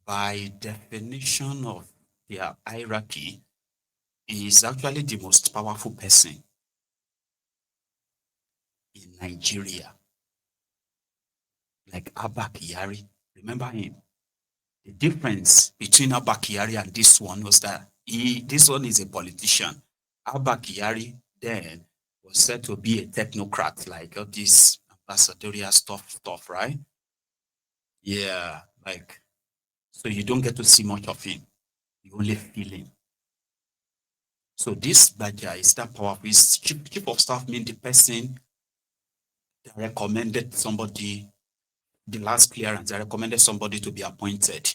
by definition of their hierarchy, is actually the most powerful person in Nigeria, like Abba Kyari. Remember him? The difference between Abba Kyari and this one was that this one is a politician. Abba Kyari then was said to be a technocrat, like all this ambassadorial stuff, right? Yeah, like, so you don't get to see much of him. You only feel him. So this Baja is that powerful. His chief of staff means the person that recommended somebody, the last clearance, that recommended somebody to be appointed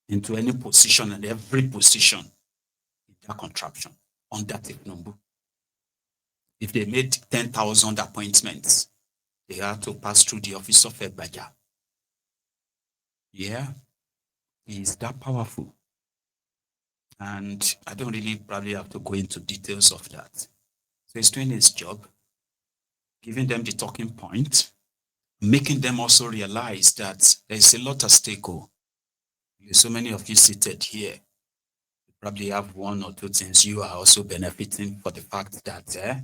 into any position and every position in that contraption under Tinubu. If they made 10,000 appointments, they had to pass through the office of a Baja. Yeah, he is that powerful. And I don't really probably have to go into details of that. So he's doing his job, giving them the talking point, making them also realize that there's a lot at stake. There's so many of you seated here. You probably have one or two things you are also benefiting for the fact that,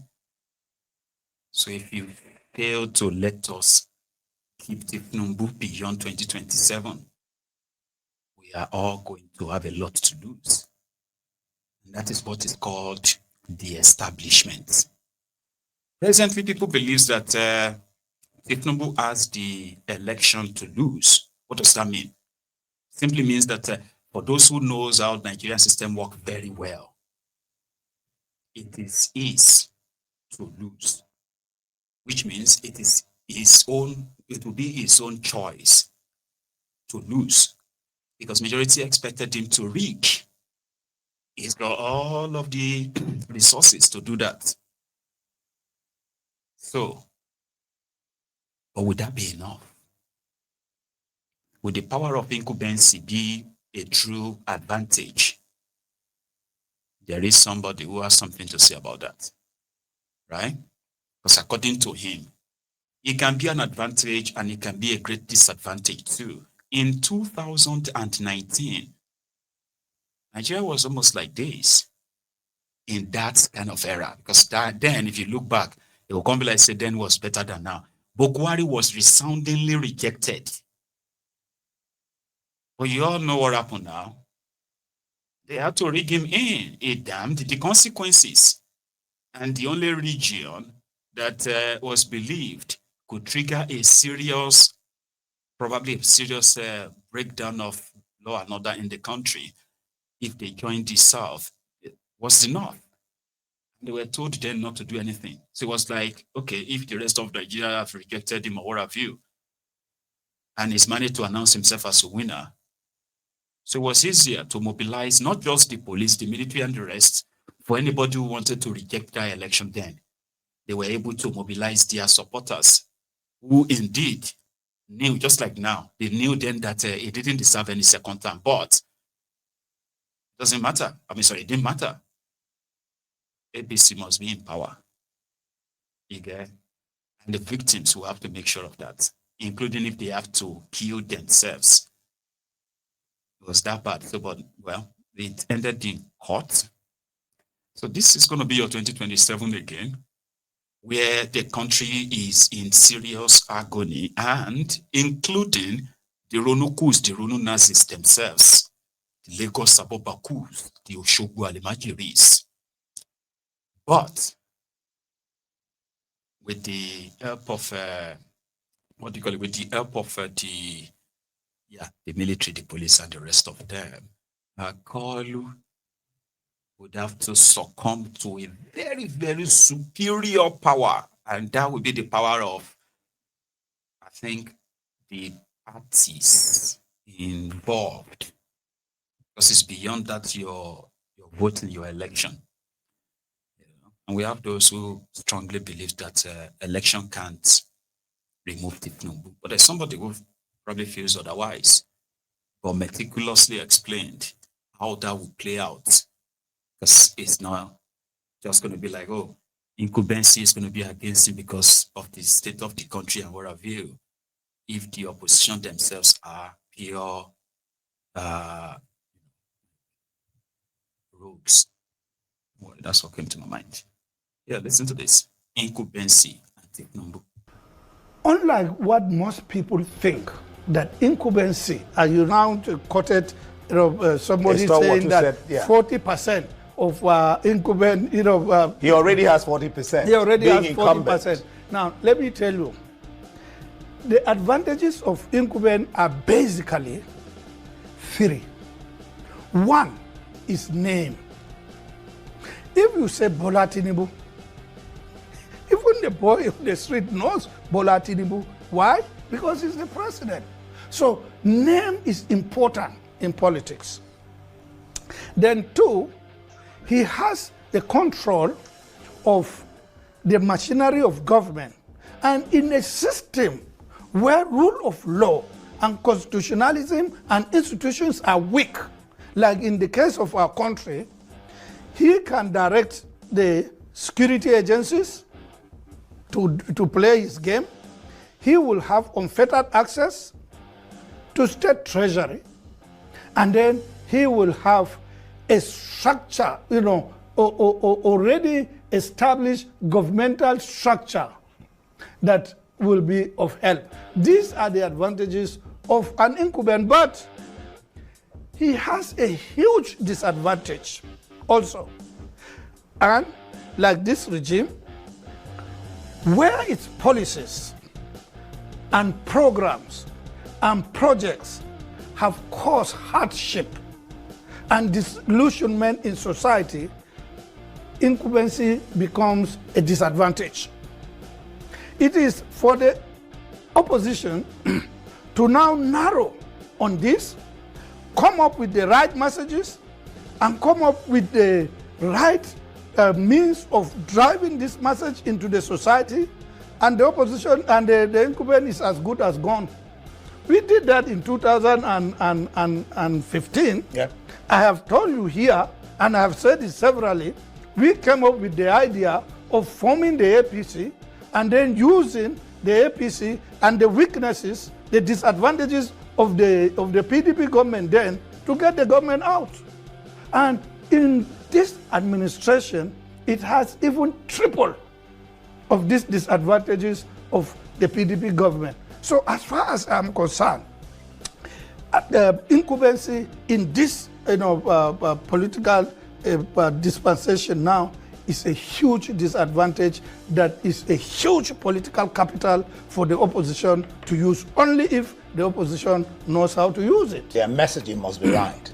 so if you fail to let us keep Tinubu beyond 2027, we are all going to have a lot to lose. And that is what is called the establishment. Presently, people believe that Tinubu has the election to lose. What does that mean? Simply means that for those who knows how the Nigerian system works very well, it is his to lose, which means it is his own, it will be his own choice to lose because majority expected him to rig. He's got all of the resources to do that. So, but would that be enough? Would the power of incumbency be a true advantage? There is somebody who has something to say about that, right? Because according to him, it can be an advantage and it can be a great disadvantage too. In 2019, Nigeria was almost like this in that kind of era. Because then, if you look back, it will come be like say then was better than now. Buhari was resoundingly rejected. But you all know what happened now. They had to rig him in. It damned the consequences. And the only region that was believed could trigger a serious, probably a serious breakdown of law and order in the country if they joined the South was the North. They were told then not to do anything. So it was like, okay, if the rest of Nigeria have rejected him or what have you, and he's managed to announce himself as a winner, so it was easier to mobilize not just the police, the military, and the rest for anybody who wanted to reject that election then. They were able to mobilize their supporters who indeed knew, just like now, they knew then that he didn't deserve any second term, but it doesn't matter. It didn't matter. ABC must be in power. Okay? And the victims will have to make sure of that, including if they have to kill themselves. It was that bad. So, but, well, it ended in court. So this is going to be your 2027 again, where the country is in serious agony, and including the Ronukus, the Ronu Nazis themselves, the Lagos Sabobakus, the Oshogbo Alemajiris. But with the help of, with the help of the military, the police, and the rest of them, Kolu would have to succumb to a very, very superior power. And that would be the power of, I think, the parties involved. Because it's beyond that your vote in your election. And we have those who strongly believe that election can't remove Tinubu. But there's somebody who probably feels otherwise, but meticulously explained how that will play out. Because it's not just going to be like, oh, incumbency is going to be against him because of the state of the country and what have you. If the opposition themselves are pure roads. Well, that's what came to my mind. Yeah, listen to this. Incumbency and Tinubu. Unlike what most people think, that incumbency, as you now quoted, somebody saying that 40% of incumbent, he already has 40%. He already has 40%. Now, let me tell you, the advantages of incumbent are basically three. One is name. If you say Bola Tinubu, even the boy on the street knows Bola Tinubu. Why? Because he's the president. So name is important in politics. Then two, he has the control of the machinery of government. And in a system where rule of law and constitutionalism and institutions are weak, like in the case of our country, he can direct the security agencies to play his game. He will have unfettered access to state treasury. And then he will have a structure, already established governmental structure that will be of help. These are the advantages of an incumbent, but he has a huge disadvantage also. And like this regime, where its policies and programs and projects have caused hardship and disillusionment in society, incumbency becomes a disadvantage. It is for the opposition to now narrow on this, come up with the right messages, and come up with the right means of driving this message into the society, and the opposition and the incumbent is as good as gone. We did that in 2015. Yeah. I have told you here, and I have said it severally, we came up with the idea of forming the APC and then using the APC and the weaknesses, the disadvantages of the PDP government then to get the government out. And in this administration, it has even triple of these disadvantages of the PDP government. So as far as I'm concerned, the incumbency in this political dispensation now is a huge disadvantage that is a huge political capital for the opposition to use only if the opposition knows how to use it. Their messaging must be right.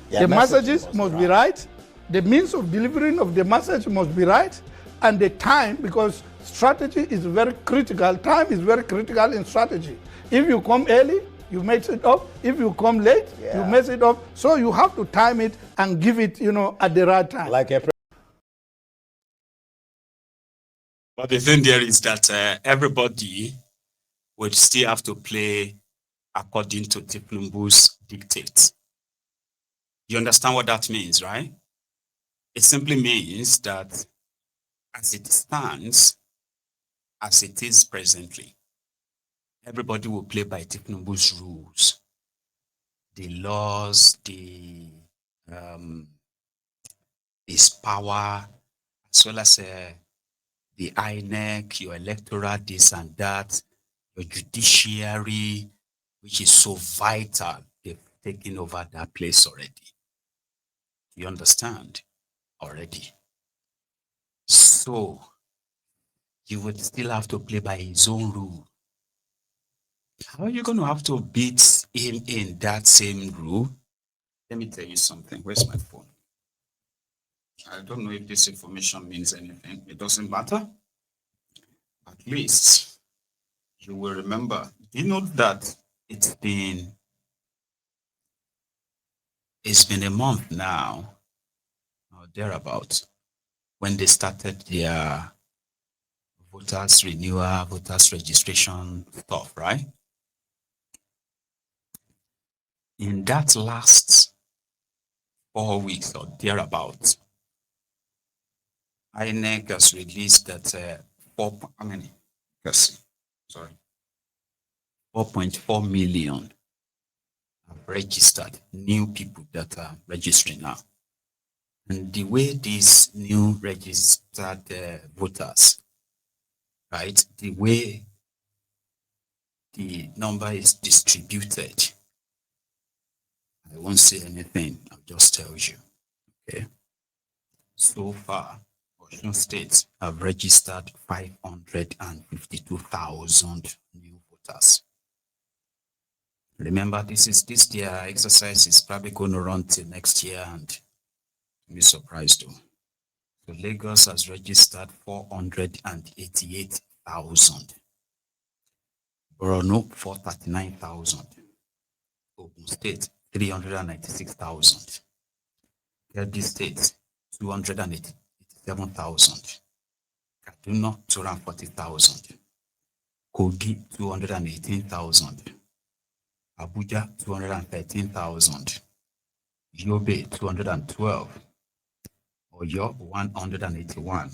The messages must be right. The means of delivering of the message must be right. And the time, because strategy is very critical. Time is very critical in strategy. If you come early, you mess it up. If you come late, you mess it up. So you have to time it and give it, at the right time. But the thing there is that everybody would still have to play according to Tinubu's dictates. You understand what that means, right? It simply means that as it stands, as it is presently, everybody will play by Tinubu's rules, the laws, his power, as well as the INEC, your electoral, this and that, your judiciary, which is so vital. They've taken over that place already. You understand? Already. So, you would still have to play by his own rule. How are you going to have to beat him in that same rule? Let me tell you something. Where's my phone? I don't know if this information means anything. It doesn't matter. At least you will remember. You know that it's been a month now, or thereabouts, when they started their voters renewal, voters registration stuff, right? In that last 4 weeks or thereabouts, INEC has released that 4.4 million have registered, new people that are registering now. And the way these new registered voters, right, the way the number is distributed, I won't say anything, I'll just tell you. Okay. So far, Osun State have registered 552,000 new voters. Remember, this year exercise is probably going to run till next year, and you'll be surprised though. So Lagos has registered 488,000. Borno 439,000. Ogun State 396,000. Kebbi State 287,000. Kaduna 240,000. Kogi 218,000. Abuja 213,000. Yobe 212. Oyo 181.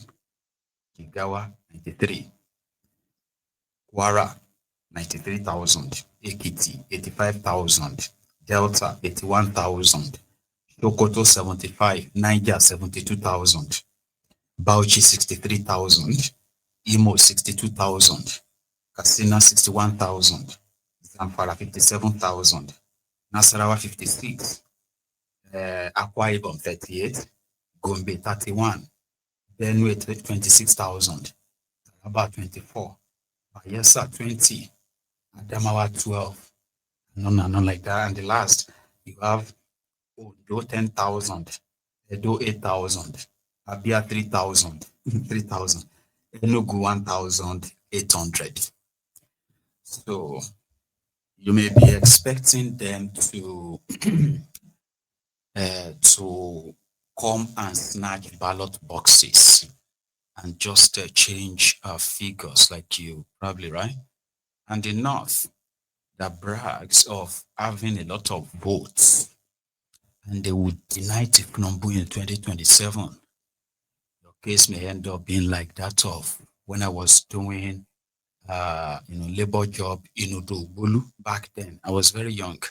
Jigawa 93. Kwara 93,000. Ekiti 85,000. Delta 81,000. Sokoto 75. Niger 72,000. Bauchi 63,000. Imo 62,000. Katsina 61,000. Zamfara 57,000. Nasarawa 56. Akwa Ibom 38. Gombe 31. Benue 26,000. Taraba 24. Bayelsa 20. Adamawa 12. None like that. And the last, you have Ondo 10,000. Edo 8,000. Abia 3,000. 3,000. Enugu 1,800. So you may be expecting them to come and snatch ballot boxes and just change figures, like you probably, right? And the North that brags of having a lot of votes, and they would deny Tinubu in 2027. Your case may end up being like that of when I was doing labor job in Udobulu back then. I was very young.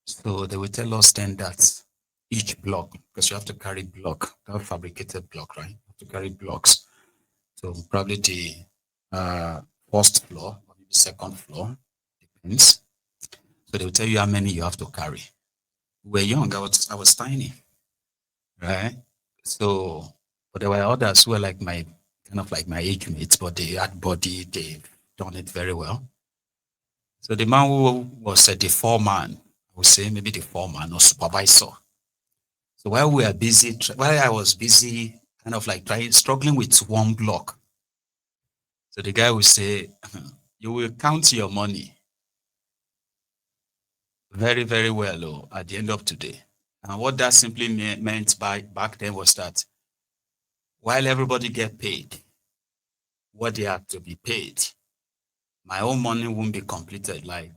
So they would tell us then that each block, because you have to carry block, that fabricated block, right? You have to carry blocks. So probably the first floor or maybe second floor, depends. So they will tell you how many you have to carry. We were young, I was tiny, right? So, but there were others who were like my age mates, but they had body, they've done it very well. So the man who was the foreman, I would say maybe the foreman or supervisor. So while I was busy kind of like struggling with one block, so the guy would say, you will count your money very, very well at the end of today. And what that simply meant back then was that while everybody get paid what they had to be paid, my own money won't be completed, like,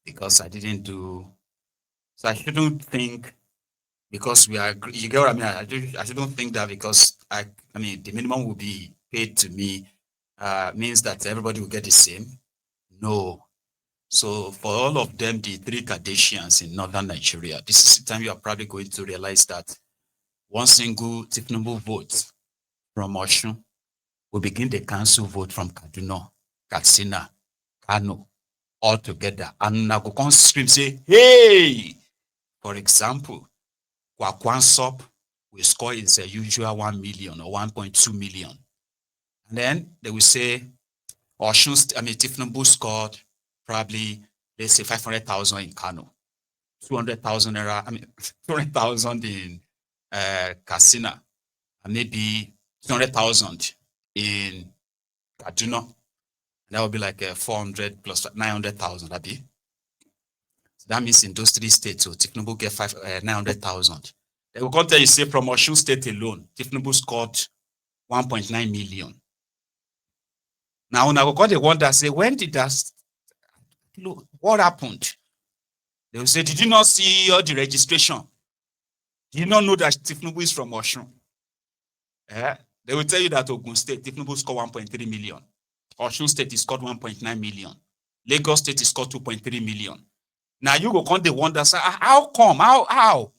because I didn't do. So I shouldn't think because we are, you get what I mean? I shouldn't think that because I mean, the minimum will be paid to me means that everybody will get the same. No. So for all of them, the three Kardashians in northern Nigeria, this is the time you are probably going to realize that one single Tinubu vote from Osun will begin the council vote from Kaduna, Katsina, Kano, all together. And I go come scream, say, hey! For example, Kwakwansop will score his usual 1 million or 1.2 million. And then they will say, Tinubu scored probably, let's say 500,000 in Kano, 200,000 200,000 in Katsina, and maybe 200,000 in Kaduna. That would be like 400 plus 900,000, Abi. So that means in those three states, so Tinubu get 900,000. They will come tell you, say, from Osun State alone, Tinubu scored 1.9 million. Now, when I got the one that say, when did that, look, what happened? They will say, did you not see all the registration? Did you not know that Tinubu is from Osun? They will tell you that Ogun State, Tinubu scored 1.3 million. Osun State is scored 1.9 million. Lagos State is scored 2.3 million. Now you go come, they wonder, say, how come? How?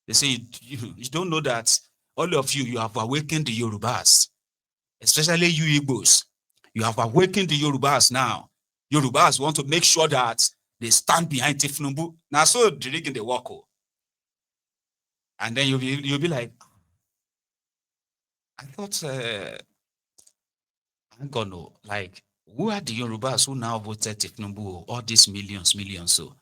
They say, you don't know that all of you have awakened the Yorubas, especially you Igbos. You have awakened the Yorubas now. Yorubas want to make sure that they stand behind Tinubu. Now, so the rig in the work. And then you'll be like, I thought, I'm gonna, like, who are the Yorubas who now voted Tinubu? All these millions. So,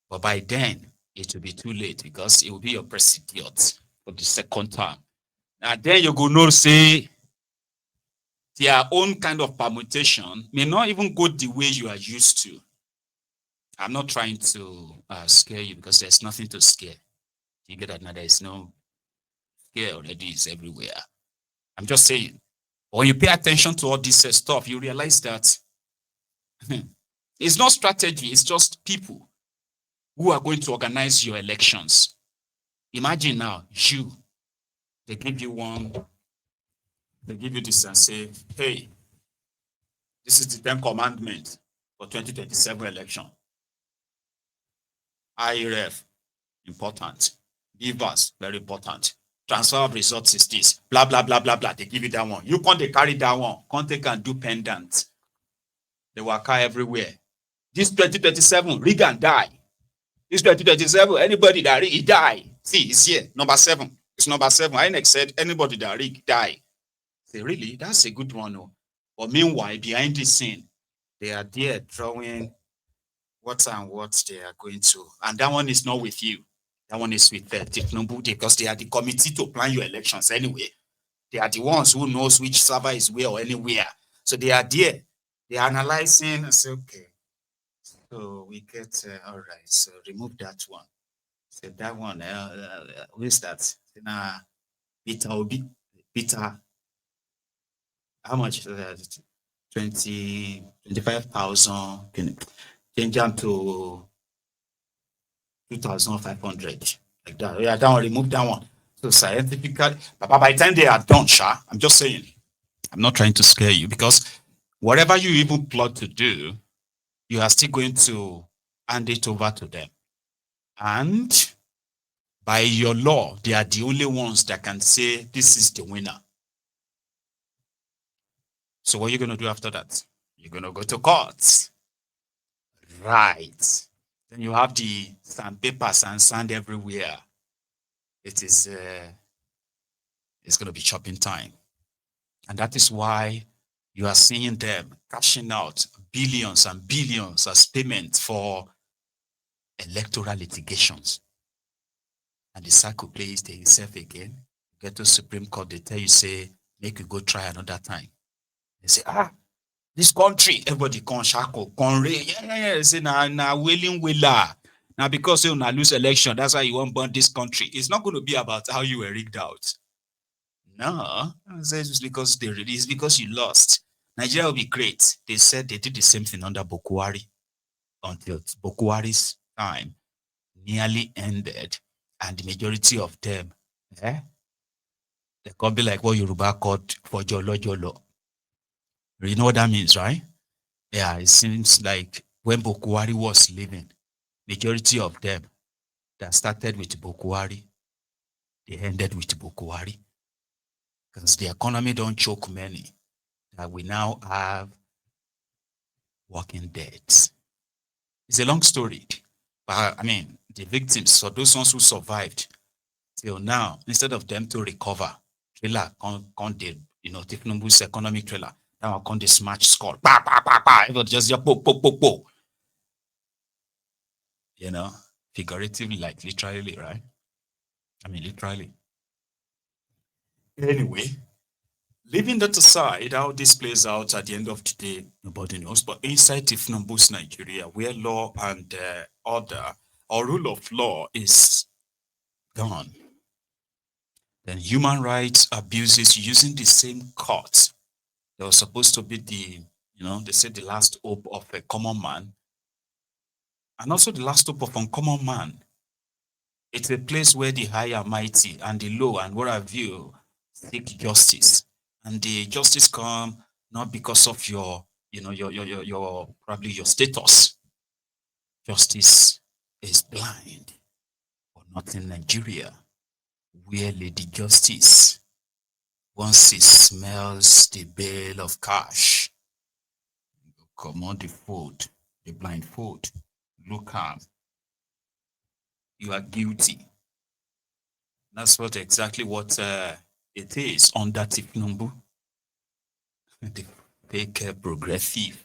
but by then, it will be too late because it will be your president for the second time. And then you go know, say, their own kind of permutation may not even go the way you are used to. I'm not trying to scare you because there's nothing to scare. You get that now, there is no scare already, is everywhere. I'm just saying, when you pay attention to all this stuff, you realize that it's not strategy, it's just people who are going to organize your elections. Imagine now, they give you this and say, hey, this is the 10 commandment for 2027 election. IRF, important. Givers, very important. Transfer of results is this. Blah, blah, blah, blah, blah. They give you that one. You can't carry that one. Can't take and do pendant. They work everywhere. This 2027, rig and die. This 2027, anybody that rig, he die. See, it's here. Number 7. It's number 7. INEC said anybody that rig, die. Say, really? That's a good one. No? But meanwhile, behind the scene, they are there drawing what and what they are going to. And that one is not with you. That one is with Tinubu because they are the committee to plan your elections anyway. They are the ones who knows which server is where or anywhere. So they are there. They are analyzing and say, okay, so we get, all right, so remove that one. So that one, who is that? Peter, how much? 25,000. Change them to 2,500. Like that. Yeah, that one, remove that one. So scientifically, but by the time they are done, I'm just saying, I'm not trying to scare you because whatever you even plot to do, you are still going to hand it over to them. And by your law, they are the only ones that can say this is the winner. So what are you going to do after that? You're going to go to court. Right. Then you have the sandpapers and sand everywhere. It's going to be chopping time. And that is why you are seeing them cashing out billions and billions as payment for electoral litigations. And the cycle plays itself again. You get to Supreme Court, they tell you, say, make you go try another time. They say, this country, everybody can shackle, can raise. Yeah. Say, na willing willer. Now, because you lose election, that's why you won't burn this country. It's not going to be about how you were rigged out. No, it's because it's because you lost. Nigeria will be great. They said they did the same thing under Bokuwari until Bokuwari's time nearly ended, and the majority of them, they can be like what Yoruba called for Jolo. You know what that means, right? Yeah, it seems like when Bokuwari was living, majority of them that started with Bokuwari, they ended with Bokuwari. Because the economy don't choke many, that we now have working deads. It's a long story. But I mean, the victims, so those ones who survived till now, instead of them to recover, trailer con the, Tinubu's economic trailer, that one con the smash skull. Everybody just po. Figuratively, like literally, right? I mean, literally. Anyway, leaving that aside, how this plays out at the end of the day, nobody knows. But inside Tinubu's Nigeria, where law and order or rule of law is gone, then human rights abuses using the same court that was supposed to be they say the last hope of a common man, and also the last hope of uncommon man. It's a place where the high and mighty and the low and what have you seek justice. And the justice come not because of your, your probably your status. Justice is blind, but not in Nigeria, where Lady Justice, once he smells the bale of cash, command the fold, the blindfold, look am, you are guilty. That's exactly what it is under Tinubu, the fake progressive.